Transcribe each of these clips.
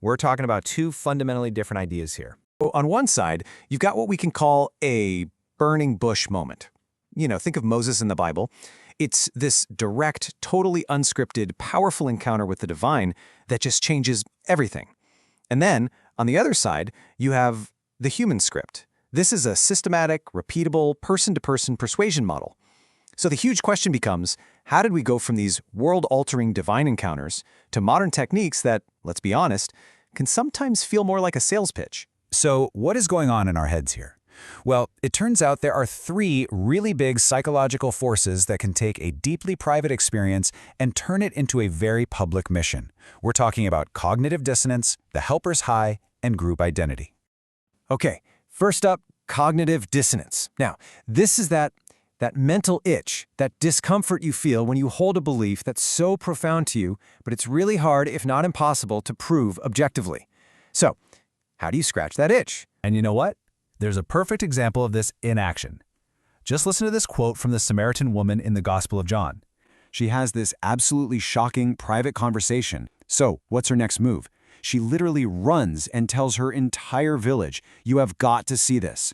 We're talking about two fundamentally different ideas here. On one side, you've got what we can call a burning bush moment. Think of Moses in the Bible. It's this direct, totally unscripted, powerful encounter with the divine that just changes everything. And then, on the other side, you have the human script. This is a systematic, repeatable, person-to-person persuasion model. So the huge question becomes, how did we go from these world-altering divine encounters to modern techniques that, let's be honest, can sometimes feel more like a sales pitch? So what is going on in our heads here? Well, it turns out there are three really big psychological forces that can take a deeply private experience and turn it into a very public mission. We're talking about cognitive dissonance, the helper's high, and group identity. Okay, first up, cognitive dissonance. Now, this is that mental itch, that discomfort you feel when you hold a belief that's so profound to you, but it's really hard, if not impossible, to prove objectively. So, how do you scratch that itch? And you know what? There's a perfect example of this in action. Just listen to this quote from the Samaritan woman in the Gospel of John. She has this absolutely shocking private conversation. So, what's her next move? She literally runs and tells her entire village, "You have got to see this."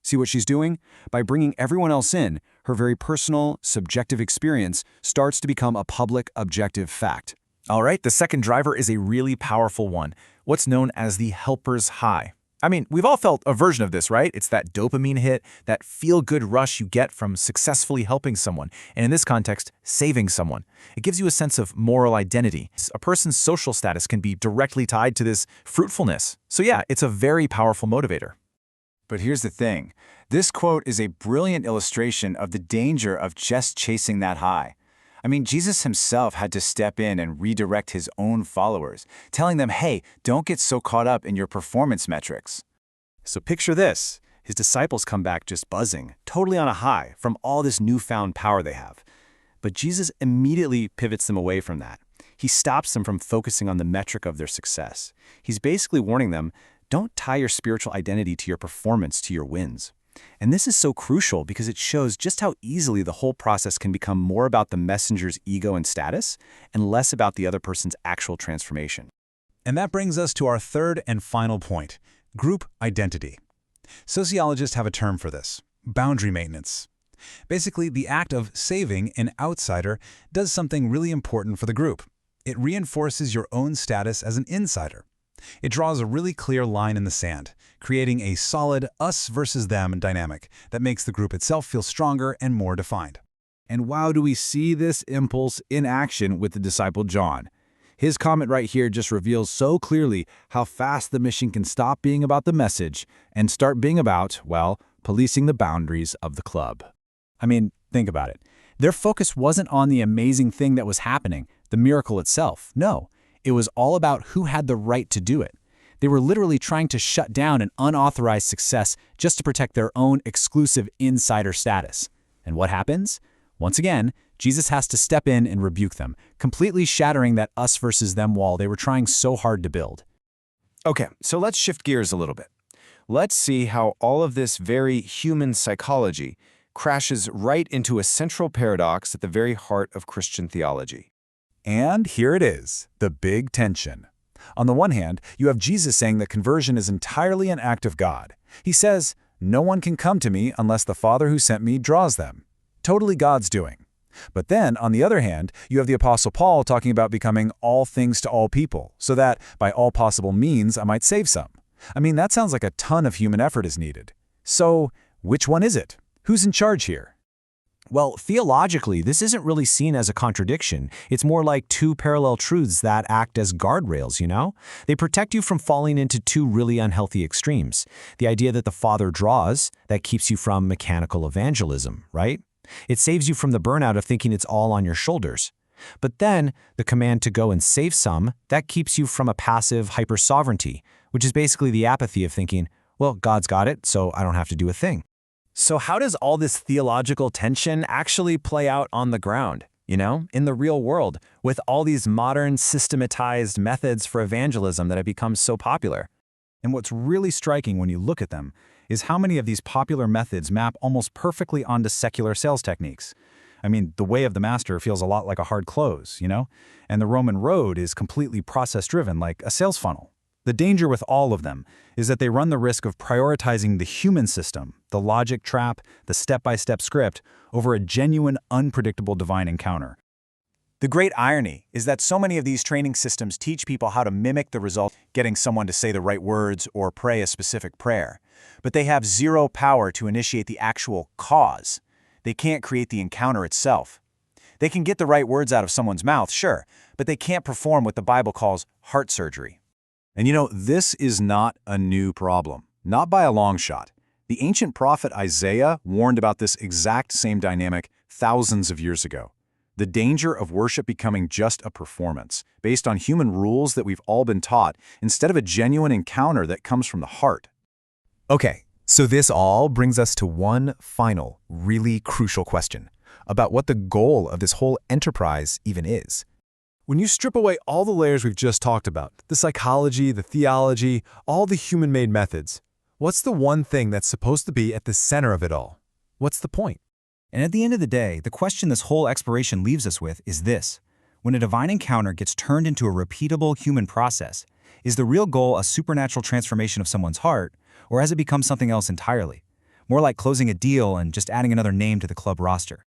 See what she's doing? By bringing everyone else in, her very personal, subjective experience starts to become a public, objective fact. All right, the second driver is a really powerful one, what's known as the helper's high. I mean, we've all felt a version of this, right? It's that dopamine hit, that feel-good rush you get from successfully helping someone, and in this context, saving someone. It gives you a sense of moral identity. A person's social status can be directly tied to this fruitfulness. So yeah, it's a very powerful motivator. But here's the thing. This quote is a brilliant illustration of the danger of just chasing that high. I mean, Jesus himself had to step in and redirect his own followers, telling them, hey, don't get so caught up in your performance metrics. So picture this. His disciples come back just buzzing, totally on a high from all this newfound power they have. But Jesus immediately pivots them away from that. He stops them from focusing on the metric of their success. He's basically warning them, don't tie your spiritual identity to your performance, to your wins. And this is so crucial because it shows just how easily the whole process can become more about the messenger's ego and status and less about the other person's actual transformation. And that brings us to our third and final point, group identity. Sociologists have a term for this, boundary maintenance. Basically, the act of saving an outsider does something really important for the group. It reinforces your own status as an insider. It draws a really clear line in the sand, creating a solid us versus them dynamic that makes the group itself feel stronger and more defined. And wow, do we see this impulse in action with the disciple John. His comment right here just reveals so clearly how fast the mission can stop being about the message and start being about, well, policing the boundaries of the club. I mean, think about it. Their focus wasn't on the amazing thing that was happening, the miracle itself. No. It was all about who had the right to do it. They were literally trying to shut down an unauthorized success just to protect their own exclusive insider status. And what happens? Once again, Jesus has to step in and rebuke them, completely shattering that us versus them wall they were trying so hard to build. Okay, so let's shift gears a little bit. Let's see how all of this very human psychology crashes right into a central paradox at the very heart of Christian theology. And here it is, the big tension. On the one hand, you have Jesus saying that conversion is entirely an act of God. He says, no one can come to me unless the Father who sent me draws them. Totally God's doing. But then, on the other hand, you have the Apostle Paul talking about becoming all things to all people, so that, by all possible means, I might save some. I mean, that sounds like a ton of human effort is needed. So, which one is it? Who's in charge here? Well, theologically, this isn't really seen as a contradiction. It's more like two parallel truths that act as guardrails, you know? They protect you from falling into two really unhealthy extremes. The idea that the Father draws, that keeps you from mechanical evangelism, right? It saves you from the burnout of thinking it's all on your shoulders. But then, the command to go and save some, that keeps you from a passive hyper-sovereignty, which is basically the apathy of thinking, well, God's got it, so I don't have to do a thing. So how does all this theological tension actually play out on the ground, in the real world, with all these modern systematized methods for evangelism that have become so popular? And what's really striking when you look at them is how many of these popular methods map almost perfectly onto secular sales techniques. I mean, the way of the master feels a lot like a hard close, and the Roman road is completely process-driven, like a sales funnel. The danger with all of them is that they run the risk of prioritizing the human system, the logic trap, the step-by-step script, over a genuine, unpredictable divine encounter. The great irony is that so many of these training systems teach people how to mimic the result, getting someone to say the right words or pray a specific prayer. But they have zero power to initiate the actual cause. They can't create the encounter itself. They can get the right words out of someone's mouth, sure, but they can't perform what the Bible calls heart surgery. And you know, this is not a new problem, not by a long shot. The ancient prophet Isaiah warned about this exact same dynamic thousands of years ago. The danger of worship becoming just a performance, based on human rules that we've all been taught, instead of a genuine encounter that comes from the heart. Okay, so this all brings us to one final, really crucial question about what the goal of this whole enterprise even is. When you strip away all the layers we've just talked about, the psychology, the theology, all the human-made methods, what's the one thing that's supposed to be at the center of it all? What's the point? And at the end of the day, the question this whole exploration leaves us with is this. When a divine encounter gets turned into a repeatable human process, is the real goal a supernatural transformation of someone's heart, or has it become something else entirely? More like closing a deal and just adding another name to the club roster.